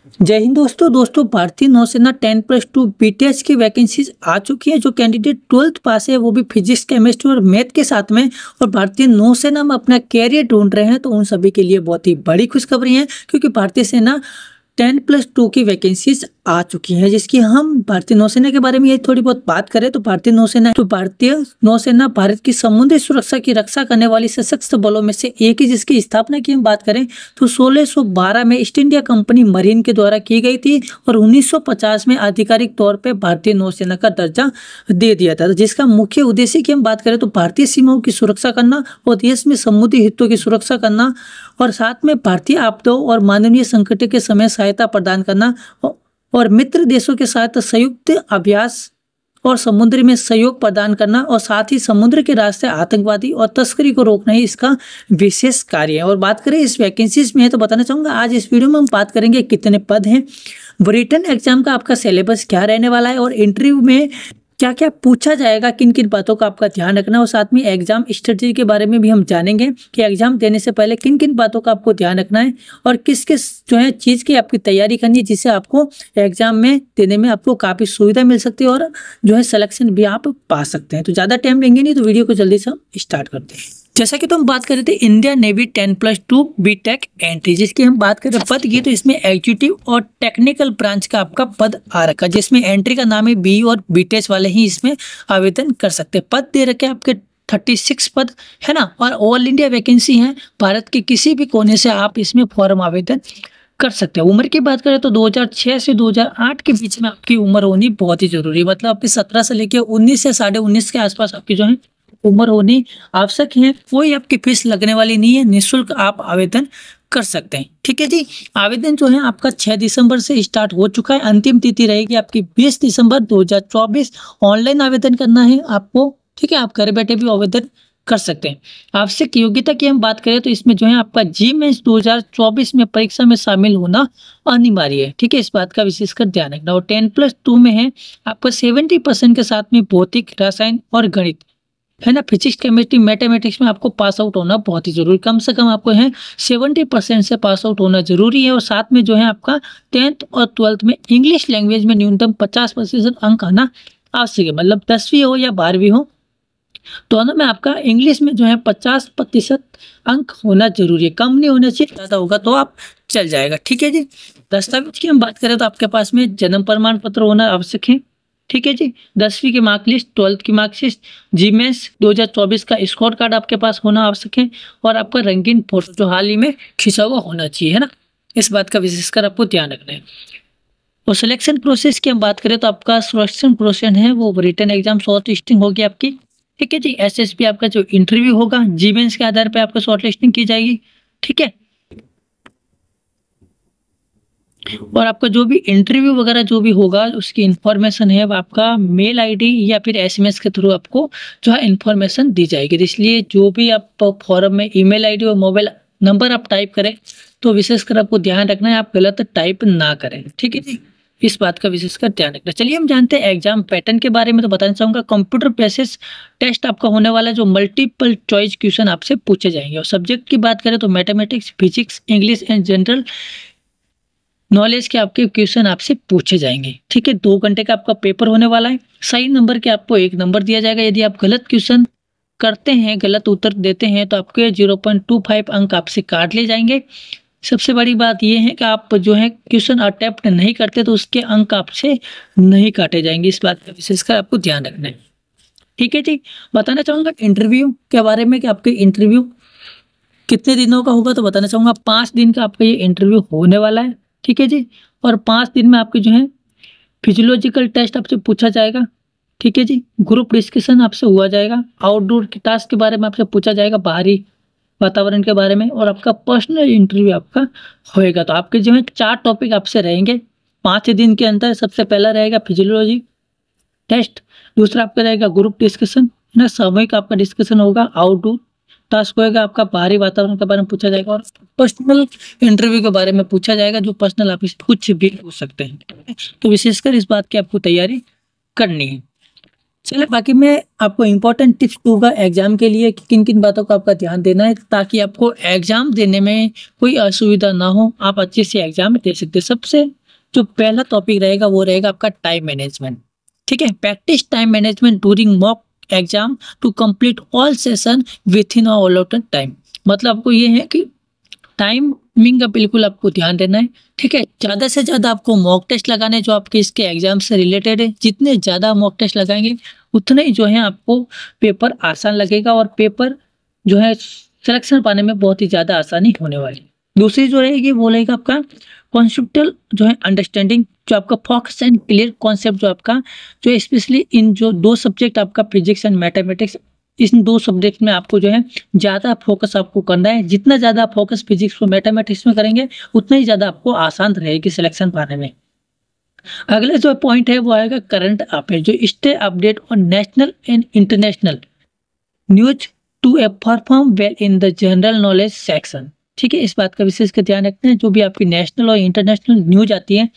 जय हिंद दोस्तों भारतीय नौसेना 10+2 बीटीएस की वैकेंसीज आ चुकी है। जो कैंडिडेट 12th पास है वो भी फिजिक्स केमिस्ट्री और मैथ के साथ में और भारतीय नौसेना में अपना कैरियर ढूंढ रहे हैं, तो उन सभी के लिए बहुत ही बड़ी खुशखबरी है, क्योंकि भारतीय सेना 10+2 की वैकेंसीज आ चुकी है। जिसकी हम भारतीय नौसेना के बारे में ये थोड़ी बहुत बात करें तो भारतीय नौसेना भारत की समुद्री सुरक्षा की रक्षा करने वाली सशस्त्र बलों में से एक है, जिसकी स्थापना की हम बात करें तो 1612 में ईस्ट इंडिया कंपनी मरीन के द्वारा की गई थी और 1950 में आधिकारिक तौर पर भारतीय नौसेना का दर्जा दे दिया था। जिसका मुख्य उद्देश्य की हम बात करें तो भारतीय सीमाओं की सुरक्षा करना और देश में समुद्री हितों की सुरक्षा करना और साथ में भारतीय आपदाओं और मानवीय संकट के समय सहायता प्रदान करना और मित्र देशों के साथ संयुक्त अभ्यास और समुद्र में सहयोग प्रदान करना और साथ ही समुद्र के रास्ते आतंकवादी और तस्करी को रोकना ही इसका विशेष कार्य है। और बात करें इस वैकेंसीज में तो बताना चाहूँगा आज इस वीडियो में हम बात करेंगे कितने पद हैं, रिटन एग्जाम का आपका सिलेबस क्या रहने वाला है और इंटरव्यू में क्या क्या पूछा जाएगा, किन किन बातों का आपका ध्यान रखना और साथ में एग्जाम स्ट्रेटजी के बारे में भी हम जानेंगे कि एग्जाम देने से पहले किन किन बातों का आपको ध्यान रखना है और किस किस जो है चीज़ की आपकी तैयारी करनी है, जिससे आपको एग्जाम में देने में आपको काफ़ी सुविधा मिल सकती है और जो है सिलेक्शन भी आप पा सकते हैं। तो ज़्यादा टाइम लेंगे नहीं, तो वीडियो को जल्दी से हम स्टार्ट करते हैं। जैसा कि तो हम बात कर रहे थे इंडियन नेवी 10+2 बीटेक एंट्री, जिसकी हम बात करें पद की तो इसमें एग्जीक्यूटिव और टेक्निकल ब्रांच का आपका पद आ रखा है, जिसमें एंट्री का नाम है बी और बीटेच वाले ही इसमें आवेदन कर सकते हैं। पद दे रखे आपके 36 पद है ना, और ऑल इंडिया वैकेंसी है, भारत के किसी भी कोने से आप इसमें फॉर्म आवेदन कर सकते हैं। उम्र की बात करें तो 2006 से 2008 के बीच में आपकी उम्र होनी बहुत ही जरूरी है, मतलब आपकी 17 से लेकर 19 से 19.5 के आसपास आपकी जो है उम्र होनी आवश्यक है। कोई आपकी फीस लगने वाली नहीं है, निःशुल्क आप आवेदन कर सकते हैं। ठीक है जी, आवेदन जो है आपका 6 दिसंबर से स्टार्ट हो चुका है, अंतिम तिथि रहेगी आपकी 20 दिसंबर 2024। ऑनलाइन आवेदन करना है आपको, ठीक है, आप घर बैठे भी आवेदन कर सकते हैं। आवश्यक योग्यता की हम बात करें तो इसमें जो है आपका जी-मेंस 2024 में परीक्षा में शामिल होना अनिवार्य है। ठीक है, इस बात का विशेषकर ध्यान रखना। और 10+2 में है आपका 70% के साथ में भौतिक, रसायन और गणित है ना, फिजिक्स केमिस्ट्री मैथमेटिक्स में आपको पास आउट होना बहुत ही जरूरी, कम से कम आपको है 70% से पास आउट होना जरूरी है। और साथ में जो है आपका 10th और 12th में इंग्लिश लैंग्वेज में न्यूनतम 50% अंक आना आवश्यक है, मतलब 10वीं हो या 12वीं हो, दोनों में आपका इंग्लिश में जो है 50% अंक होना जरूरी है, कम नहीं होना चाहिए, ज़्यादा होगा तो आप चल जाएगा। ठीक है जी, दस्तावेज की हम बात करें तो आपके पास में जन्म प्रमाण पत्र होना आवश्यक है। ठीक है जी, 10वीं की मार्कलिस्ट, 12th की मार्कशीट, जी-मेंस 2024 का स्कोर कार्ड आपके पास होना आवश्यक है और आपका रंगीन फोटो जो हाल ही में खिंचा हुआ होना चाहिए, है ना, इस बात का विशेषकर आपको ध्यान रखना है। और सिलेक्शन प्रोसेस की हम बात करें तो आपका सिलेक्शन प्रोसेस है वो रिटन एग्जाम शॉर्ट लिस्टिंग होगी आपकी। ठीक है जी, एसएसबी आपका जो इंटरव्यू होगा जी-मेंस के आधार पर आपका शॉर्ट लिस्टिंग की जाएगी। ठीक है, और आपका जो भी इंटरव्यू वगैरह जो भी होगा उसकी इन्फॉर्मेशन है वो आपका मेल आईडी या फिर एसएमएस के थ्रू आपको जो है इन्फॉर्मेशन दी जाएगी। इसलिए जो भी आप फॉर्म में ईमेल आईडी और मोबाइल नंबर आप टाइप करें तो विशेषकर आपको ध्यान रखना है आप गलत टाइप ना करें। ठीक है जी, इस बात का विशेषकर ध्यान रखना। चलिए हम जानते हैं एग्जाम पैटर्न के बारे में। तो बताना चाहूँगा कंप्यूटर बेसिस टेस्ट आपका होने वाला है, जो मल्टीपल चॉइस क्वेश्चन आपसे पूछे जाएंगे। और सब्जेक्ट की बात करें तो mathematics, physics, English and general knowledge के आपके क्वेश्चन आपसे पूछे जाएंगे। ठीक है, 2 घंटे का आपका पेपर होने वाला है। सही नंबर के आपको 1 नंबर दिया जाएगा, यदि आप गलत क्वेश्चन करते हैं, गलत उत्तर देते हैं तो आपके 0.25 अंक आपसे काट ले जाएंगे। सबसे बड़ी बात यह है कि आप जो है क्वेश्चन अटेम्प्ट नहीं करते तो उसके अंक आपसे नहीं काटे जाएंगे, इस बात का विशेषकर आपको ध्यान रखना है। ठीक है जी, बताना चाहूँगा इंटरव्यू के बारे में कि आपके इंटरव्यू कितने दिनों का होगा। तो बताना चाहूँगा 5 दिन का आपका ये इंटरव्यू होने वाला है। ठीक है जी, और 5 दिन में आपके जो है फिजियोलॉजिकल टेस्ट आपसे पूछा जाएगा। ठीक है जी, ग्रुप डिस्कशन आपसे हुआ जाएगा, आउटडोर के टास्क के बारे में आपसे पूछा जाएगा, बाहरी वातावरण के बारे में, और आपका पर्सनल इंटरव्यू आपका होएगा। तो आपके जो है 4 टॉपिक आपसे रहेंगे 5 दिन के अंदर। सबसे पहला रहेगा फिजियोलॉजी टेस्ट, दूसरा आपका रहेगा ग्रुप डिस्कशन ना, सामूहिक आपका डिस्कशन होगा, आउटडोर टास्क होएगा आपका, बाहरी वातावरण के बारे में पूछा जाएगा, और पर्सनल इंटरव्यू के बारे में पूछा जाएगा, जो पर्सनल आप कुछ भी पूछ सकते हैं। तो विशेषकर इस बात की आपको तैयारी करनी है। चलिए बाकी मैं आपको इम्पोर्टेंट टिप्स दूंगा एग्जाम के लिए कि किन किन बातों का आपका ध्यान देना है ताकि आपको एग्जाम देने में कोई असुविधा ना हो, आप अच्छे से एग्जाम दे सकते हैं। सबसे जो पहला टॉपिक रहेगा वो रहेगा आपका टाइम मैनेजमेंट। ठीक है, practice time management during mock exam to complete all session within allotted time. मतलब आपको ये है कि टाइमिंग का बिल्कुल आपको ध्यान देना है। ठीक है, ज़्यादा से ज़्यादा आपको मॉक टेस्ट लगाने जो आपके इसके एग्जाम से रिलेटेड है। जितने ज़्यादा मॉक टेस्ट लगाएंगे उतने ही जो है आपको पेपर आसान लगेगा और पेपर जो है सिलेक्शन पाने में बहुत ही ज़्यादा आसानी होने वाली। दूसरी जो रहेगी वो रहेगा आपका कॉन्सेप्टुअल जो है अंडरस्टैंडिंग, जो आपका फोकस एंड क्लियर कॉन्सेप्ट जो आपका जो स्पेशली इन जो दो सब्जेक्ट आपका फिजिक्स एंड मैथमेटिक्स, इन दो सब्जेक्ट में आपको जो है ज़्यादा फोकस आपको करना है। जितना ज़्यादा फोकस फिजिक्स और मैथमेटिक्स में करेंगे उतना ही ज़्यादा आपको आसान रहेगी सिलेक्शन पाने में। अगले जो पॉइंट है वो आएगा करंट अफेयर, जो stay update on national and international news to perform well in the general knowledge section. ठीक है, इस बात का विशेष कर ध्यान रखना है। जो भी आपकी नेशनल और इंटरनेशनल न्यूज आती है,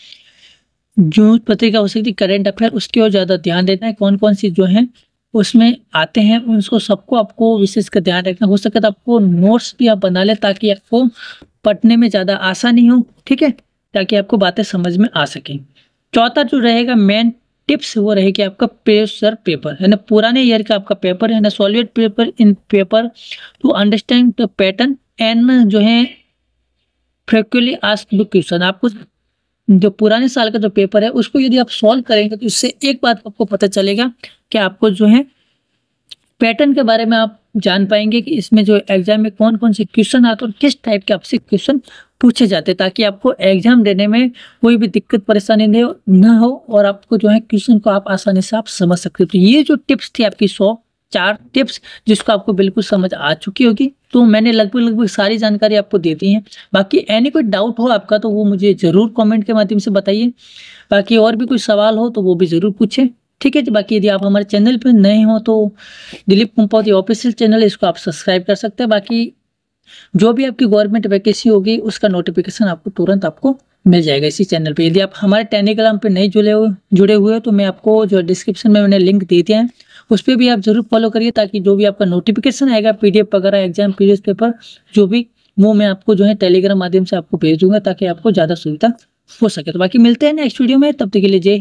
न्यूज पत्रिका हो सकती है, करंट अफेयर, उसकी ओर ज़्यादा ध्यान देना है। कौन कौन सी जो है उसमें आते हैं उनको सबको आपको विशेष कर ध्यान रखना। हो सके तो आपको नोट्स भी आप बना लें ताकि आपको पढ़ने में ज़्यादा आसानी हो। ठीक है, ताकि आपको बातें समझ में आ सकें। चौथा जो रहेगा मेन टिप्स वो रहेगी आपका प्रेशर पेपर, है ना, पुराने ईयर का आपका पेपर है ना, solid paper in paper two understand the pattern and जो है फ्रिक्वेंटली आस्क्ड क्वेश्चन। आपको जो पुराने साल का जो पेपर है उसको यदि आप सॉल्व करेंगे तो इससे एक बात आपको पता चलेगा कि आपको जो है पैटर्न के बारे में आप जान पाएंगे कि इसमें जो एग्जाम में कौन कौन से क्वेश्चन आते हैं और किस टाइप के आपसे क्वेश्चन पूछे जाते हैं, ताकि आपको एग्जाम देने में कोई भी दिक्कत परेशानी ना हो और आपको जो है क्वेश्चन को आप आसानी से आप समझ सकते हो। तो ये जो टिप्स थी आपकी 104 टिप्स जिसको आपको बिल्कुल समझ आ चुकी होगी। तो मैंने लगभग सारी जानकारी आपको दे दी है। बाकी एनी कोई डाउट हो आपका तो वो मुझे ज़रूर कमेंट के माध्यम से बताइए। बाकी और भी कोई सवाल हो तो वो भी ज़रूर पूछें। ठीक है जी, बाकी यदि आप हमारे चैनल पर नए हो तो दिलीप कुंपौती ऑफिशियल चैनल है, इसको आप सब्सक्राइब कर सकते हैं। बाकी जो भी आपकी गवर्नमेंट वैकेंसी होगी उसका नोटिफिकेशन आपको तुरंत आपको मिल जाएगा इसी चैनल पे। यदि आप हमारे टेलीग्राम पे नहीं जुड़े हुए हो तो मैं आपको जो डिस्क्रिप्शन में मैंने लिंक दे दिया है उस पर भी आप जरूर फॉलो करिए, ताकि जो भी आपका नोटिफिकेशन आएगा PDF वगैरह एग्जाम पीरियड पेपर जो भी, वो मैं आपको जो है टेलीग्राम माध्यम से आपको भेज दूंगा ताकि आपको ज़्यादा सुविधा हो सके। तो बाकी मिलते हैं नेक्स्ट वीडियो में, तब तक के लिए जय।